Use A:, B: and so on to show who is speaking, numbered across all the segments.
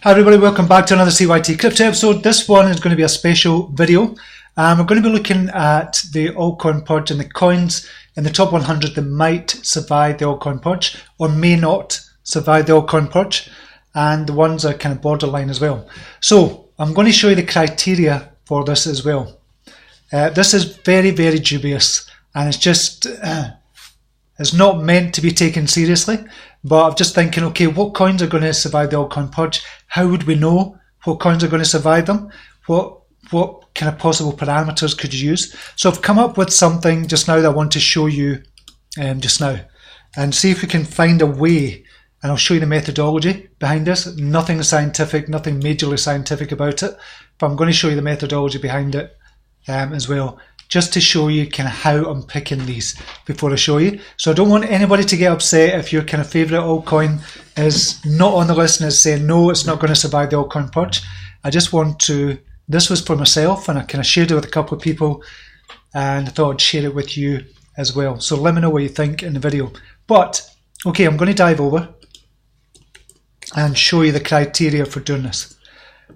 A: Hi everybody, welcome back to another CYT-Crypto episode. This one is going to be a special video. We're going to be looking at the altcoin purge and the coins in the top 100 that might survive the altcoin purge or may not survive the altcoin purge, and the ones that are kind of borderline as well. So I'm going to show you the criteria for this as well. This is very, very dubious, and it's just it's not meant to be taken seriously. But I'm just thinking, okay, what coins are going to survive the altcoin purge? How would we know what coins are going to survive them? What kind of possible parameters could you use? So I've come up with something just now that I want to show you just now, and see if we can find a way. And I'll show you the methodology behind this. Nothing scientific, nothing majorly scientific about it, but I'm going to show you the methodology behind it as well, just to show you kind of how I'm picking these before I show you. So I don't want anybody to get upset if your kind of favourite altcoin is not on the list and is saying no, it's not going to survive the altcoin purge. I just want to, this was for myself and I kind of shared it with a couple of people, and I thought I'd share it with you as well. So let me know what you think in the video. But okay, I'm going to dive over and show you the criteria for doing this. So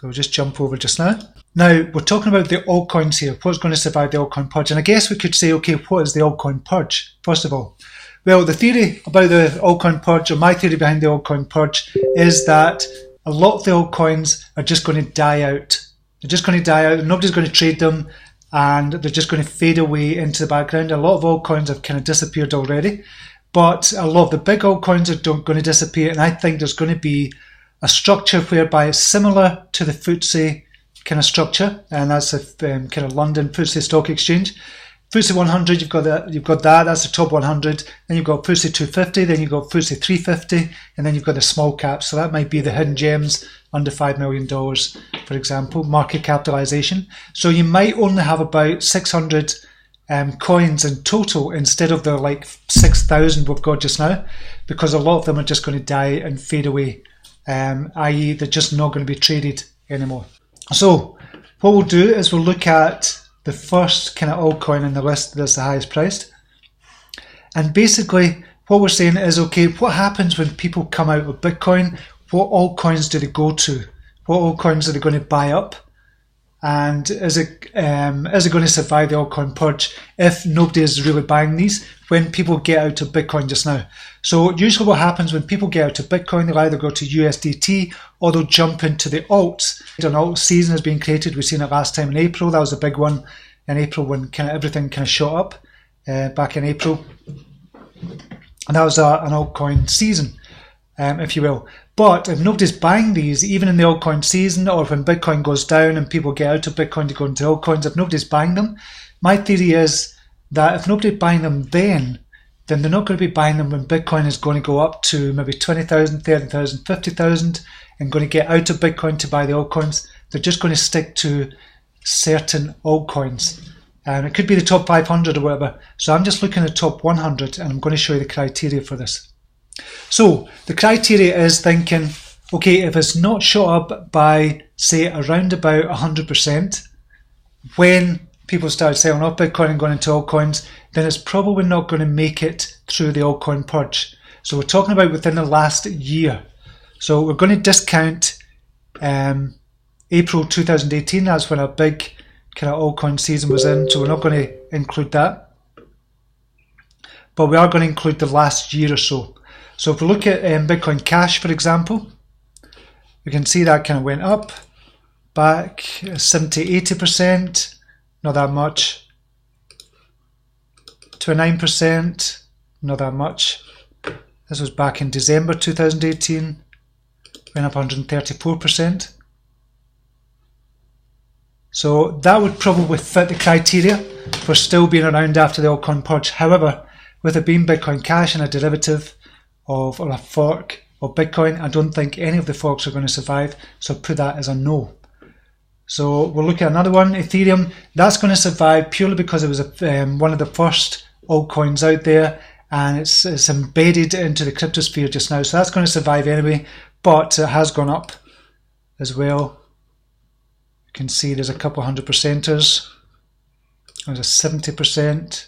A: we'll just jump over just now. Now, we're talking about the altcoins here, what's going to survive the altcoin purge. And I guess we could say, okay, what is the altcoin purge, first of all? Well, the theory about the altcoin purge, or my theory behind the altcoin purge, is that a lot of the altcoins are just going to die out. They're just going to die out, nobody's going to trade them, and they're just going to fade away into the background. A lot of altcoins have kind of disappeared already, but a lot of the big altcoins are going to disappear, and I think there's going to be a structure whereby it's similar to the FTSE kind of structure, and that's a kind of London FTSE stock exchange. FTSE 100, you've got that, that's the top 100. Then you've got FTSE 250, then you've got FTSE 350, and then you've got the small caps. So that might be the hidden gems under $5 million, for example, market capitalization. So you might only have about 600 coins in total instead of the like 6,000 we've got just now, because a lot of them are just going to die and fade away, i.e. they're just not going to be traded anymore. So what we'll do is we'll look at the first kind of altcoin in the list that's the highest priced. And basically what we're saying is, okay, what happens when people come out of Bitcoin? What altcoins do they go to? What altcoins are they going to buy up? And is it going to survive the altcoin purge if nobody is really buying these when people get out of Bitcoin just now? So usually what happens when people get out of Bitcoin, they'll either go to USDT or they'll jump into the alts. An alt season has been created. We've seen it last time in April. That was a big one in April when kind of everything kind of shot up back in April. And that was an altcoin season, if you will. But if nobody's buying these, even in the altcoin season, or when Bitcoin goes down and people get out of Bitcoin to go into altcoins, if nobody's buying them, my theory is that if nobody's buying them then they're not going to be buying them when Bitcoin is going to go up to maybe 20,000, 30,000, 50,000 and going to get out of Bitcoin to buy the altcoins. They're just going to stick to certain altcoins. And it could be the top 500 or whatever. So I'm just looking at the top 100 and I'm going to show you the criteria for this. So the criteria is thinking, okay, if it's not shot up by, say, around about 100%, when people start selling off Bitcoin and going into altcoins, then it's probably not going to make it through the altcoin purge. So we're talking about within the last year. So we're going to discount April 2018, that's when a big kind of altcoin season was in, so we're not going to include that. But we are going to include the last year or so. So if we look at Bitcoin Cash, for example, we can see that kind of went up back 70-80%, not that much. 29%, not that much. This was back in December 2018, went up 134%. So that would probably fit the criteria for still being around after the altcoin purge. However, with it being Bitcoin Cash and a derivative of, or a fork of Bitcoin, I don't think any of the forks are going to survive, so put that as a no. So we'll look at another one, Ethereum. That's going to survive purely because it was one of the first altcoins out there, and it's embedded into the cryptosphere just now, so that's going to survive anyway, but it has gone up as well. You can see there's a couple 100%ers. There's a 70%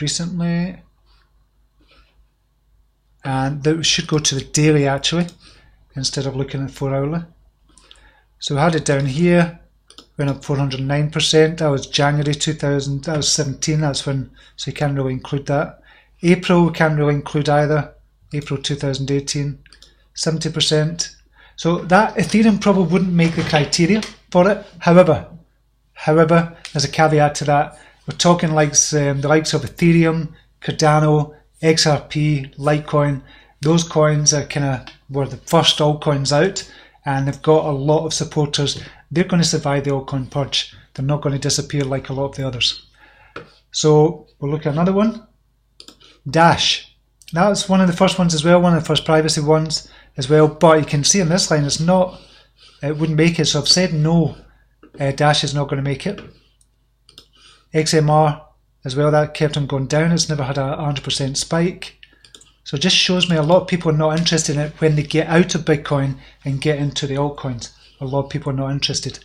A: recently. and that should go to the daily actually, instead of looking at 4 hourly. So we had it down here, went up 409%. That was January 2000, that was 17, that's when, so you can't really include that. April we can't really include either, April 2018, 70%. So that Ethereum probably wouldn't make the criteria for it. However, there's a caveat to that. We're talking like the likes of Ethereum, Cardano, XRP, Litecoin. Those coins are were the first altcoins out, and they've got a lot of supporters. They're going to survive the altcoin purge. They're not going to disappear like a lot of the others. So we'll look at another one. Dash. That's one of the first ones as well, one of the first privacy ones as well. But you can see in this line, it wouldn't make it. So I've said no, Dash is not going to make it. XMR as well, that kept on going down. It's never had a 100% spike. So it just shows me a lot of people are not interested in it when they get out of Bitcoin and get into the altcoins. A lot of people are not interested.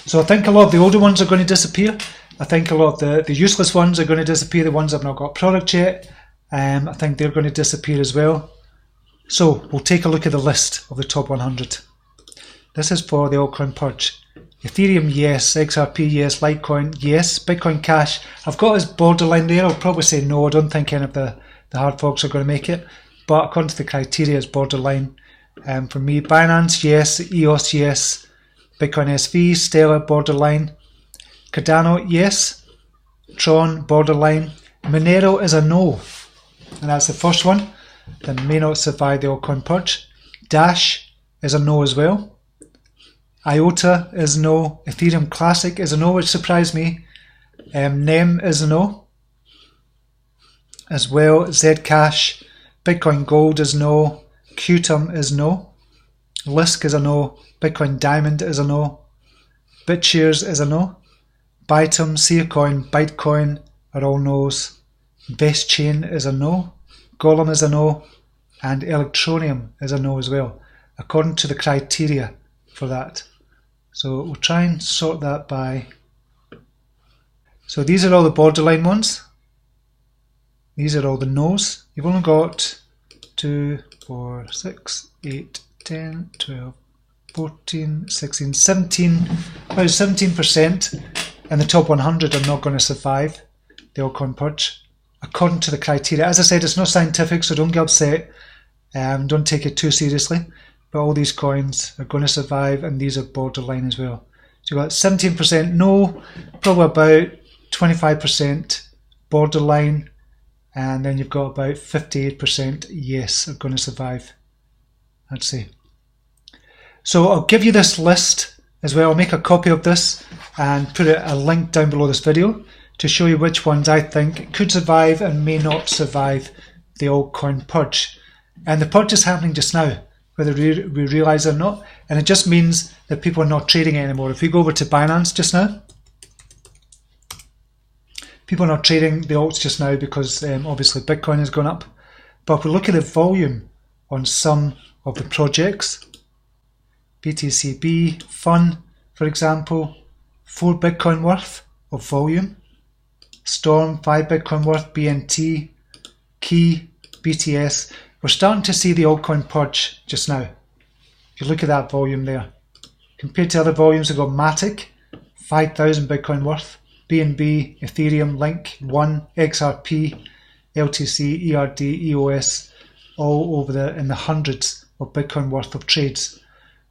A: So I think a lot of the older ones are going to disappear. I think a lot of the useless ones are going to disappear. The ones that have not got product yet, I think they're going to disappear as well. So we'll take a look at the list of the top 100. This is for the altcoin purge. Ethereum, yes. XRP, yes. Litecoin, yes. Bitcoin Cash, I've got as borderline there. I'll probably say no. I don't think any of the hard forks are going to make it. But according to the criteria, it's borderline. For me, Binance, yes. EOS, yes. Bitcoin SV, Stellar, borderline. Cardano, yes. Tron, borderline. Monero is a no. And that's the first one that may not survive the altcoin purge. Dash is a no as well. IOTA is a no. Ethereum Classic is a no, which surprised me. NEM is a no as well. Zcash, Bitcoin Gold is no. Qtum is no. Lisk is a no. Bitcoin Diamond is a no. BitShares is a no. Bytum, Seacoin, Bytecoin are all no's. BestChain is a no. Golem is a no. And Electroneum is a no as well, according to the criteria for that. So we'll try and sort that by. So these are all the borderline ones. These are all the no's. You've only got 2, 4, 6, 8, 10, 12, 14, 16, 17, about 17% in the top 100 are not going to survive the altcoin purge, according to the criteria. As I said, it's not scientific, so don't get upset. Don't take it too seriously. But all these coins are going to survive, and these are borderline as well. So you've got 17% no, probably about 25% borderline, and then you've got about 58% yes are going to survive, I'd say. So I'll give you this list as well. I'll make a copy of this and put a link down below this video to show you which ones I think could survive and may not survive the altcoin purge. And the purge is happening just now, whether we realise it or not, and it just means that people are not trading it anymore. If we go over to Binance just now, people are not trading the alts just now because obviously Bitcoin has gone up. But if we look at the volume on some of the projects, BTCB, Fun, for example, 4 Bitcoin worth of volume. Storm, 5 Bitcoin worth. BNT, Key, BTS. We're starting to see the altcoin purge just now. If you look at that volume there, compared to other volumes, we've got Matic, 5,000 Bitcoin worth. BNB, Ethereum, Link, One, XRP, LTC, ERD, EOS, all over in the hundreds of Bitcoin worth of trades.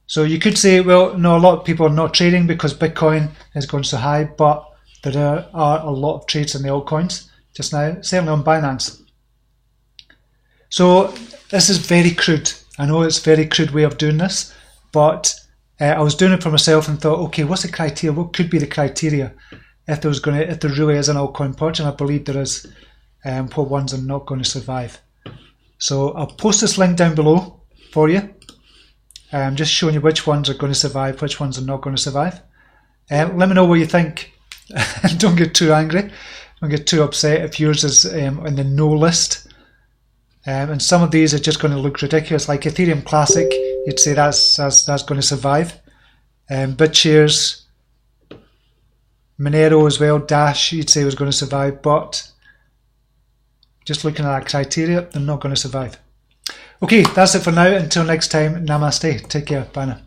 A: So you could say, well, no, a lot of people are not trading because Bitcoin has gone so high, but there are a lot of trades in the altcoins just now, certainly on Binance. So this is very crude. I know it's a very crude way of doing this, but I was doing it for myself and thought, okay, what's the criteria? What could be the criteria if there really is an altcoin purge? And I believe there is. What ones are not going to survive? So I'll post this link down below for you. Just showing you which ones are going to survive, which ones are not going to survive. Let me know what you think. Don't get too angry. Don't get too upset if yours is in the no list. And some of these are just going to look ridiculous, like Ethereum Classic. You'd say that's going to survive. BitShares, Monero as well, Dash, you'd say was going to survive, but just looking at that criteria, they're not going to survive. Okay, that's it for now. Until next time, namaste. Take care. Bye now.